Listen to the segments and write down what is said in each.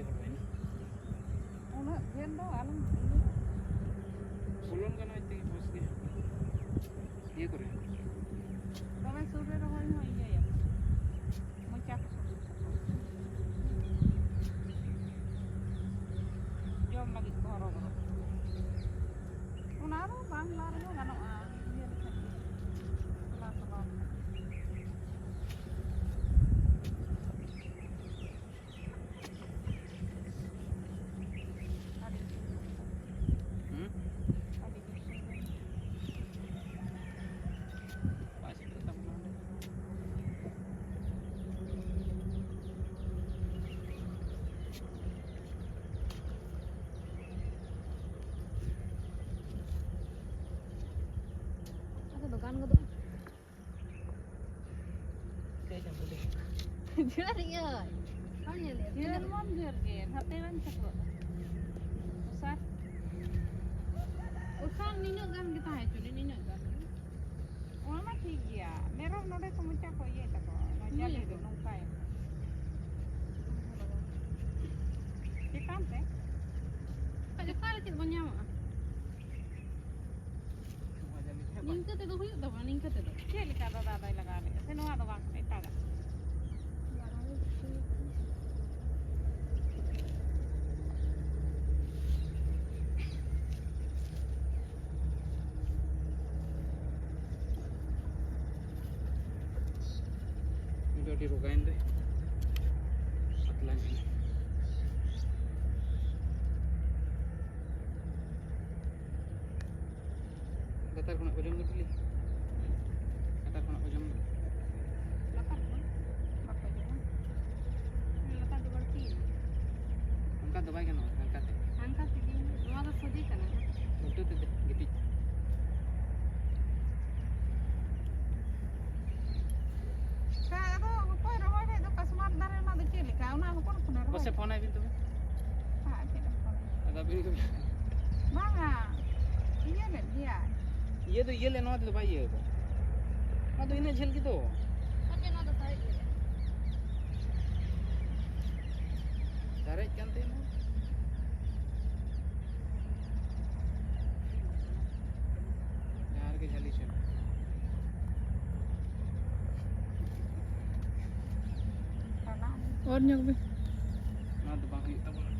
ᱡᱮ ᱦᱚᱲ ᱵᱟᱭᱱᱟ ᱩᱱᱟᱹᱜ ᱡᱷᱟᱹᱞ ᱫᱚ ᱟᱞᱚᱢ ᱵᱚᱞᱚᱱ ᱜᱟᱱᱚᱜ ᱛᱮᱜᱮ ᱢᱚᱡᱽ ᱜᱮ ᱤᱭᱟᱹ ᱠᱚᱨᱮ ᱫᱚᱢᱮ ᱥᱩᱨ ᱨᱮ ᱨᱚᱦᱚᱭ ᱦᱚᱸ ᱤᱭᱟᱹᱭᱟ ᱢᱚᱪᱟ ᱠᱚ ᱥᱩᱨ ᱡᱚᱢ ᱞᱟᱹᱜᱤᱫ ᱠᱚ ᱦᱚᱨᱚᱵᱚᱨᱚ ᱚᱱᱟ ᱫᱚ ᱵᱟᱝ ᱞᱟ ᱨᱮᱦᱚᱸ ᱜᱟᱱᱚᱜᱼᱟ ᱤᱭᱟᱹ ᱞᱮᱠᱷᱟᱡ ᱜᱮ ᱞᱟ ᱥᱟᱵᱟᱣ ᱞᱮᱠᱷᱟᱡ ᱟᱹᱰᱤ ᱡᱳᱨ ᱟᱹᱰᱤ ᱡᱳᱨ ᱵᱟᱭ ᱥᱮᱴᱮᱨ ᱛᱟᱵᱚᱱᱟ ᱚᱸᱰᱮ ᱫᱚᱠᱟᱱ ᱜᱚᱫᱚᱜᱼᱟ ᱡᱷᱟᱹᱞ ᱤᱭᱟᱹ ᱵᱟᱢ ᱧᱮᱞᱮᱫᱼᱟ ᱡᱷᱟᱹᱞ ᱢᱟᱢ ᱡᱷᱟᱹᱞ ᱜᱮ ᱱᱟᱛᱮ ᱵᱟᱝ ᱪᱟᱯᱚᱜᱼᱟ ᱩᱥᱟᱨ ᱩᱥᱟᱨ ᱱᱤᱱᱟᱹᱜ ᱜᱟᱱ ᱜᱮ ᱛᱟᱦᱮᱸ ᱦᱚᱪᱚᱱᱤ ᱱᱤᱱᱟᱹᱜ ᱜᱟᱱ ᱜᱮ ᱚᱱᱟ ᱢᱟ ᱴᱷᱤᱠ ᱜᱮᱭᱟ ᱢᱮᱨᱚᱢ ᱱᱚᱰᱮ ᱠᱚ ᱢᱚᱪᱟ ᱠᱚ ᱤᱭᱟᱹᱭ ᱛᱟᱠᱚᱣᱟ ᱚᱱᱟ ᱡᱟᱞᱮ ᱫᱚ ᱱᱚᱝᱠᱟᱭᱟᱠᱚ ᱪᱮᱛᱟᱱ ᱛᱮ ᱚᱠᱟᱨᱮ ᱪᱮᱫ ᱵᱚᱱ ᱧᱟᱢᱚᱜᱼᱟ ᱱᱤᱝᱠᱟᱹ ᱛᱮᱫᱚ ᱦᱩᱭᱩᱜ ᱛᱟᱵᱚᱱᱟ ᱱᱤᱝᱠᱟᱹ ᱛᱮᱫᱚ ᱪᱮᱫ ᱞᱮᱠᱟ ᱫᱟᱫᱟ ᱫᱚᱭ ᱞᱟᱜᱟᱣ ᱞᱮᱫᱟ ᱥᱮ ᱱᱚᱣᱟ ᱫᱚ ᱵᱟᱝ ᱠᱟᱱᱟ ᱮᱴᱟᱜᱟᱜ ᱟᱹᱰᱤ ᱨᱚᱜᱟᱭᱮᱱ ᱫᱚ ᱯᱟᱛᱞᱟ ᱧᱚᱜ ᱞᱟᱛᱟᱨ ᱠᱷᱚᱱᱟᱜ ᱠᱚ ᱡᱚᱢ ᱫᱚ ᱰᱮᱞᱤ ᱞᱟᱛᱟᱨ ᱠᱷᱚᱱᱟᱜ ᱠᱚ ᱡᱚᱢ ᱫᱚ ᱞᱟᱛᱟᱨ ᱠᱷᱚᱱ ᱵᱟᱠᱚ ᱡᱚᱢᱟ ᱞᱟᱛᱟᱨ ᱫᱚ ᱵᱟᱹᱲᱛᱤᱭᱮᱱᱟ ᱚᱱᱠᱟ ᱫᱚ ᱵᱟᱭ ᱜᱟᱱᱚᱜᱼᱟ ᱦᱟᱞᱠᱟᱛᱮ ᱦᱟᱱᱠᱟ ᱛᱮᱜᱮ ᱱᱚᱣᱟ ᱫᱚ ᱥᱚᱡᱷᱮ ᱠᱟᱱᱟ ᱩᱞᱴᱟᱹ ᱛᱮ ᱜᱤᱛᱤᱡ ᱟᱫᱚ ᱚᱠᱚᱭ ᱨᱚᱦᱚᱭ ᱞᱮᱫ ᱫᱚ ᱠᱟᱥᱢᱟᱨ ᱫᱟᱨᱮ ᱨᱮᱱᱟᱜ ᱫᱚ ᱪᱮᱫ ᱞᱮᱠᱟ ᱚᱱᱟ ᱦᱚᱯᱚᱱ ᱦᱚᱯᱚᱱᱮ ᱨᱚᱦᱚᱭ ᱵᱟᱥᱮ ᱯᱷᱳᱱᱟᱭ ᱵᱤᱱ ᱛᱚᱵᱮ ᱪᱮᱫ ᱮᱢ ᱯᱷᱳᱱᱟ ᱟᱫᱚ ᱟᱹᱵᱤᱱ ᱜᱮ ᱵᱟᱝᱟ ᱤᱭᱟᱹ ᱞᱮᱫ ᱜᱮᱭᱟᱭ ᱤᱭᱟᱹ ᱫᱚ ᱤᱭᱟᱹ ᱞᱮᱫ ᱱᱚᱣᱟ ᱛᱮᱫᱚ ᱵᱟᱭ ᱤᱭᱟᱹ ᱠᱟᱜᱼᱟ ᱱᱚᱣᱟ ᱫᱚ ᱤᱱᱟᱹᱜ ᱡᱷᱟᱹᱞ ᱜᱮᱫᱚ ᱦᱟᱯᱮ ᱱᱚᱣᱟ ᱫᱚ ᱥᱟᱨᱮᱡ ᱞᱮᱫᱟ ᱥᱟᱨᱮᱡ ᱠᱟᱱ ᱛᱟᱦᱮᱱᱟ ᱡᱟᱦᱟᱸ ᱨᱮᱜᱮ ᱡᱷᱟᱹᱞᱤ ᱪᱚ और ᱧᱚᱜ ᱵᱤᱱ ᱱᱚᱣᱟ ᱫᱚ ᱵᱟᱝ ᱦᱩᱭᱩᱜ ᱛᱟᱵᱚᱱᱟ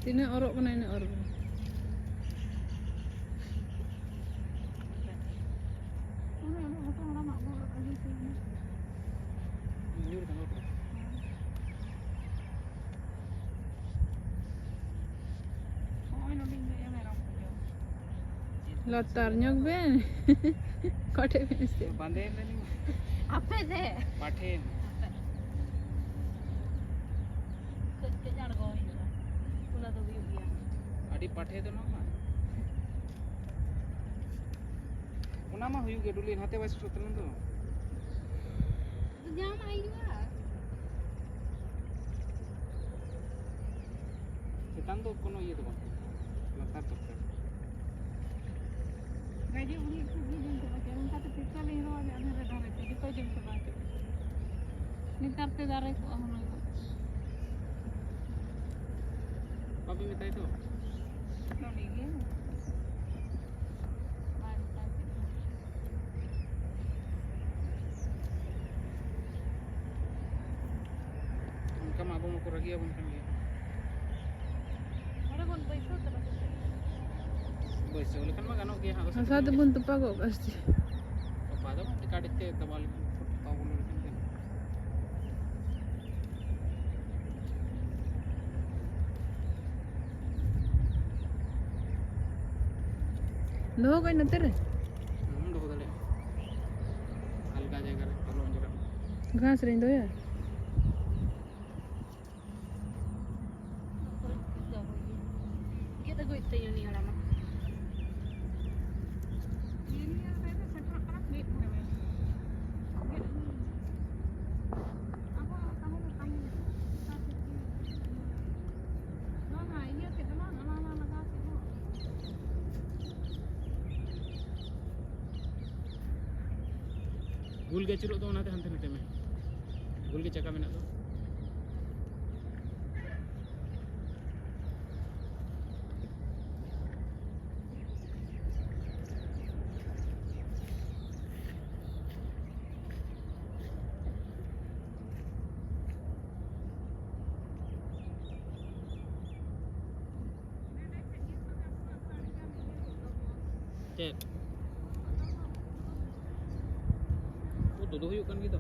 ᱛᱤᱱᱟᱹᱜ ᱚᱨᱚᱜ ᱠᱟᱱᱟ ᱤᱱᱟᱹᱜ ᱚᱨ ᱵᱤᱱ ᱧᱩᱨ ᱠᱟᱱᱟ ᱞᱟᱛᱟᱨ ᱧᱚᱜ ᱵᱮᱱ ᱠᱟᱴᱷᱮ ᱵᱮᱱ ᱤᱥᱛᱮ ᱵᱟᱸᱫᱮ ᱞᱮᱱᱤᱧ ᱟᱯᱮ ᱫᱮ ᱯᱟᱴᱷᱮᱱ ᱠᱟᱹᱡ ᱠᱟᱹᱡ ᱟᱬᱜᱚ ᱦᱩᱭᱩᱜᱼᱟ ᱚᱱᱟ ᱫᱚ ᱦᱩᱭᱩᱜ ᱜᱮᱭᱟ ᱟᱹᱰᱤ ᱯᱟᱴᱷᱮ ᱫᱚ ᱱᱚᱣᱟ ᱢᱟ ᱚᱱᱟ ᱢᱟ ᱦᱩᱭᱩᱜ ᱜᱮ ᱰᱩᱞᱤ ᱱᱟᱛᱮ ᱵᱟᱭ ᱥᱩᱥᱚᱜ ᱛᱟᱞᱮᱱ ᱫᱚ ᱡᱟᱦᱟᱱᱟᱜ ᱦᱩᱭᱩᱜᱼᱟ ᱪᱮᱛᱟᱱ ᱫᱚ ᱠᱳᱱᱳ ᱤᱭᱟᱹ ᱫᱚ ᱵᱟᱝ ᱞᱟᱛᱟᱨ ᱫᱚᱨᱠᱟর ᱜᱟᱡᱮ ᱩᱱᱤ ᱠᱩᱜᱤ ᱡᱚᱢ ᱪᱟᱵᱟ ᱠᱮᱫᱟ ᱚᱱᱠᱟᱛᱮ ᱯᱤᱨᱠᱟᱞᱤᱧ ᱨᱚᱦᱚᱭ ᱞᱮᱫᱼᱟ ᱫᱷᱟᱨᱮ ᱫᱷᱟᱨᱮ ᱛᱮ ᱡᱚᱛᱚᱭ ᱡᱚᱢ ᱪᱟᱵᱟ ᱦᱚᱪᱚ ᱠᱮᱫᱟ ᱱᱮᱛᱟᱨ ᱛᱮ ᱫᱟᱨᱮ ᱠᱚᱜᱼᱟ ᱦᱩᱱᱟᱹᱝ ᱵᱟᱵᱤᱱ ᱢᱮᱛᱟᱭ ᱫᱚ ᱱᱚᱰᱮ ᱜᱮ ᱵᱟᱭ ᱢᱮᱛᱟᱭ ᱪᱮᱫ ᱦᱚᱸ ᱚᱱᱠᱟ ᱢᱟ ᱟᱵᱚ ᱢᱟᱠᱚ ᱨᱟᱹᱜᱤᱭᱟᱵᱚᱱ ᱠᱟᱱ ᱜᱮᱭᱟ ᱚᱸᱰᱮ ᱵᱚᱱ ᱵᱟᱹᱭᱥᱟᱹᱣ ᱛᱚᱨᱟ ᱥᱮ ᱪᱮᱫ ᱵᱟᱹᱭᱥᱟᱹᱣ ᱞᱮᱠᱷᱟᱱ ᱢᱟ ᱜᱟᱱᱚᱜ ᱜᱮᱭᱟ ᱦᱟᱸᱜ ᱦᱟᱥᱟ ᱫᱚᱵᱚᱱ ᱛᱚᱯᱟ ᱜᱚᱜ ᱠᱟᱜᱼᱟ ᱥᱮ ᱛᱚᱯᱟ ᱫᱚ ᱵᱟᱝ ᱠᱟᱹᱴᱤᱡ ᱛᱮ ᱫᱟᱵᱟᱣ ᱞᱮᱠᱷᱟᱱ ᱯᱷᱚᱴᱠᱟᱣ ᱵᱚᱞᱚ ᱞᱮᱠᱷᱟᱱ ᱜᱮ ᱫᱚᱦᱚ ᱠᱟᱜ ᱱᱚᱛᱮ ᱨᱮ ᱫᱚᱦᱚ ᱫᱟᱲᱮᱭᱟᱜᱼᱟ ᱦᱟᱞᱠᱟ ᱡᱟᱭᱜᱟ ᱨᱮ ᱟᱞᱚ ᱟᱸᱡᱮᱫᱚᱜ घास ᱨᱮᱧ ᱫᱚᱦᱚᱭᱟ ᱜᱮᱫ ᱟᱹᱜᱩᱭᱮᱫ ᱛᱤᱧ ᱩᱱᱤ ᱦᱟᱲᱟᱢᱟ ᱜᱩᱞ ᱜᱮ ᱟᱹᱪᱩᱨᱚᱜ ᱫᱚ ᱚᱱᱟᱛᱮ ᱦᱟᱱᱛᱮ ᱱᱟᱛᱮ ᱢᱮ Gul ke cakap menak tu. Cek. Oh, tuduh yuk kan gitu.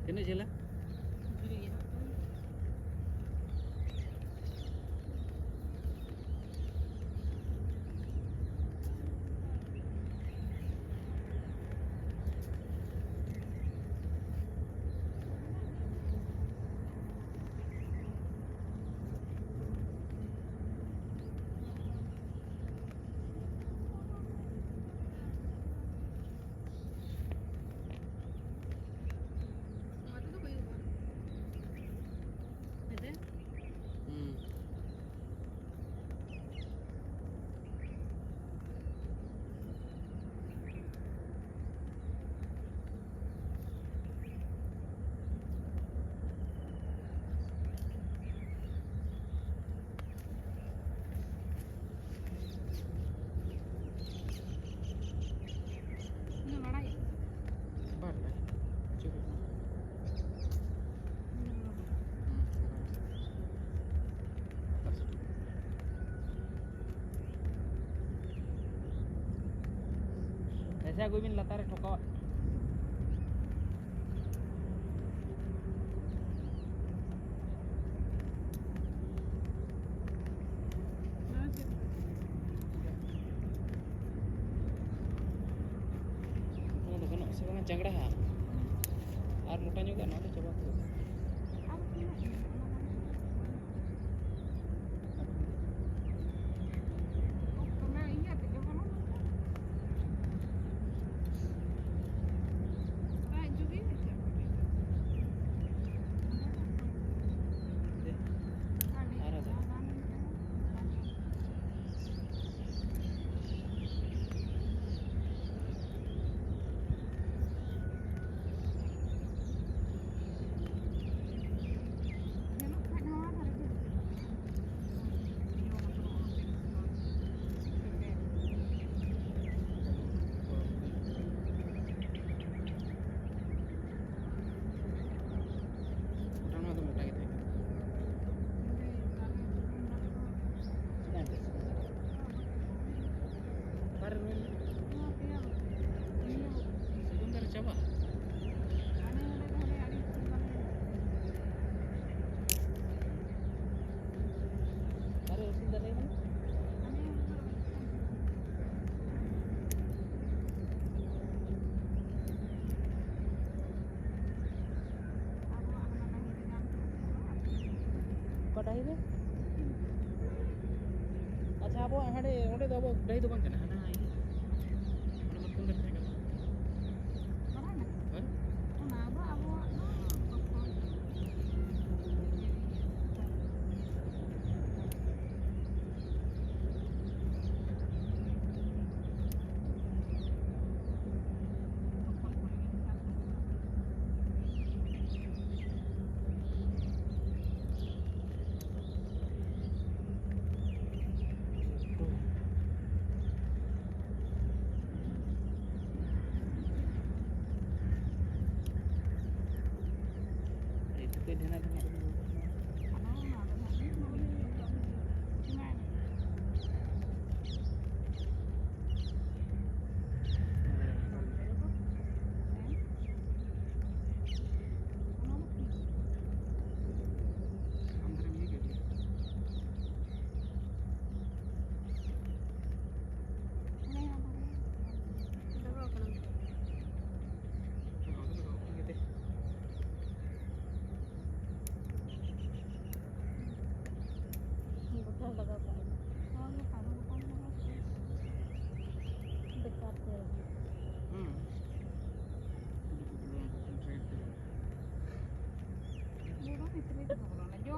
Kena je lah. Hmm. Bar lah. Cukup. Atas. ऐसे कोई भी लता रे ठोका sekarang cangkrah air muka juga nanti coba tuh sebentar coba ada sebentar lagi pada ini अच्छा अब हाडे ओडे दबो दही दुकान कना ना आई ओडे मत कुंदर थे कना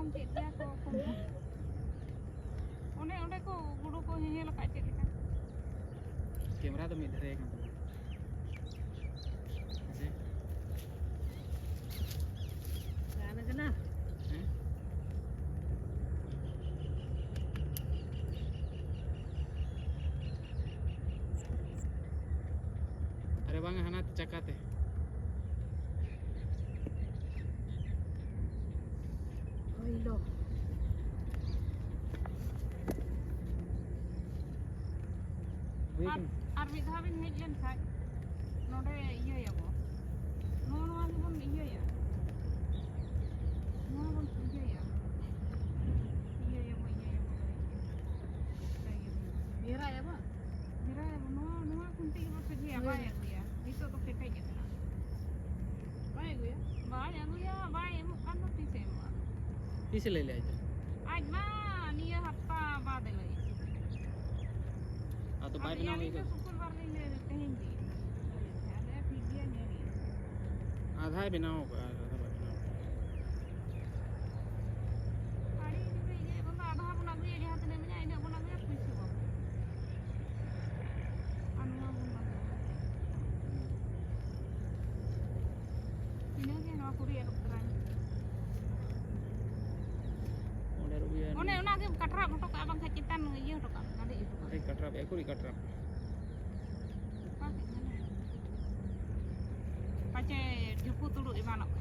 ᱡᱚᱢ ᱠᱮᱫ ᱜᱮᱭᱟ ᱠᱚ ᱚᱸᱰᱮ ᱠᱚ ᱜᱩᱰᱩ ᱠᱚ ᱧᱮᱧᱮᱞ ᱟᱠᱟᱫ ᱪᱮᱫ ᱞᱮᱠᱟ कैमरा तो मिल रहा है Sana ka na. अरे बांग हना चकाते Ay, lo. ᱟᱨ ᱢᱤᱫ ᱫᱷᱟᱣ ᱵᱤᱱ ᱦᱮᱡ ᱞᱮᱱ ᱠᱷᱟᱡ ᱱᱚᱰᱮ ᱤᱭᱟᱹᱭᱟᱵᱚ ᱱᱚᱣᱟ ᱜᱮᱵᱚᱱ ᱤᱭᱟᱹᱭᱟ ᱱᱚᱣᱟ ᱵᱚᱱ ᱤᱭᱟᱹᱭᱟᱵᱚ Mira ya ba? ᱵᱷᱮᱨᱟᱭᱟᱵᱚ ᱱᱚᱣᱟ ᱠᱷᱩᱱᱴᱤ ᱜᱮᱵᱚ ᱥᱚᱡᱷᱮᱭᱟ ᱵᱟᱭ ᱟᱹᱜᱩᱭᱟ ᱱᱤᱛᱚᱜ ᱫᱚ ᱠᱮᱴᱮᱡ ᱟᱠᱟᱱᱟ Ay, kuya. ᱵᱟᱭ ᱟᱹᱜᱩᱭᱟ ᱵᱟᱭ ᱮᱢᱚᱜ ᱠᱟᱱ ᱫᱚ ᱛᱤᱥᱮ ᱮᱢᱚᱜᱼᱟ किसे ले ले आजा ᱟᱡ ᱢᱟ ᱱᱤᱭᱟᱹ ᱦᱟᱯᱛᱟ ᱵᱟᱫᱮ ᱞᱟᱹᱭ आ तो बाय बनाओ ᱟᱹᱞᱤᱧ ᱫᱚ शुक्रवार ᱞᱤᱧ ᱞᱟᱹᱭ ᱛᱮᱦᱮᱧ ᱜᱮ ᱟᱞᱮ ᱴᱷᱤक ᱜᱮᱭᱟ ᱧᱮᱞ आधा ही बनाओ आधा बाय बनाओ ᱟᱹᱰᱤ ᱡᱩᱫᱤ ᱤᱭᱟᱹ ᱵᱚᱱ ᱟᱫᱷᱟ ᱵᱚᱱ ᱟᱹᱜᱩᱭᱟ ᱡᱟᱦᱟᱸ ᱛᱤᱱᱟᱹᱜ ᱢᱮᱱᱟᱜᱼᱟ ᱤᱱᱟᱹᱜ ᱵᱚᱱ ᱟᱹᱜᱩᱭᱟ ᱯᱩᱭᱥᱟᱹ ᱵᱟᱵᱚᱱ ᱟᱨ ᱱᱚᱣᱟ ᱵᱚᱱ ᱟᱹᱜᱩᱭᱟ ᱤᱱᱟᱹᱜᱮ ᱱᱚᱣᱟ ᱠᱩᱲᱤ ᱟᱹᱨᱩᱵ ᱛᱚᱨᱟᱭ ऑर्डर हो गया ᱚᱱᱮ ᱚᱱᱟᱜᱮ ᱠᱟᱴᱨᱟᱜ ᱦᱚᱴᱚ ᱠᱟᱜᱼᱟ ᱵᱟᱝᱠᱷᱟᱱ ᱪᱮᱛᱟᱱ ᱤᱭᱟᱹ ᱦᱚᱴᱚ ᱠᱟᱜ ᱜᱟᱹᱰᱤ ᱦᱚᱴᱚ ᱠᱟᱜ अरे कटरा एकूरी कटरा ᱯᱟᱪᱮ ᱡᱷᱩᱯᱩ ᱛᱩᱲᱩ ᱮᱢᱟᱱᱚᱜ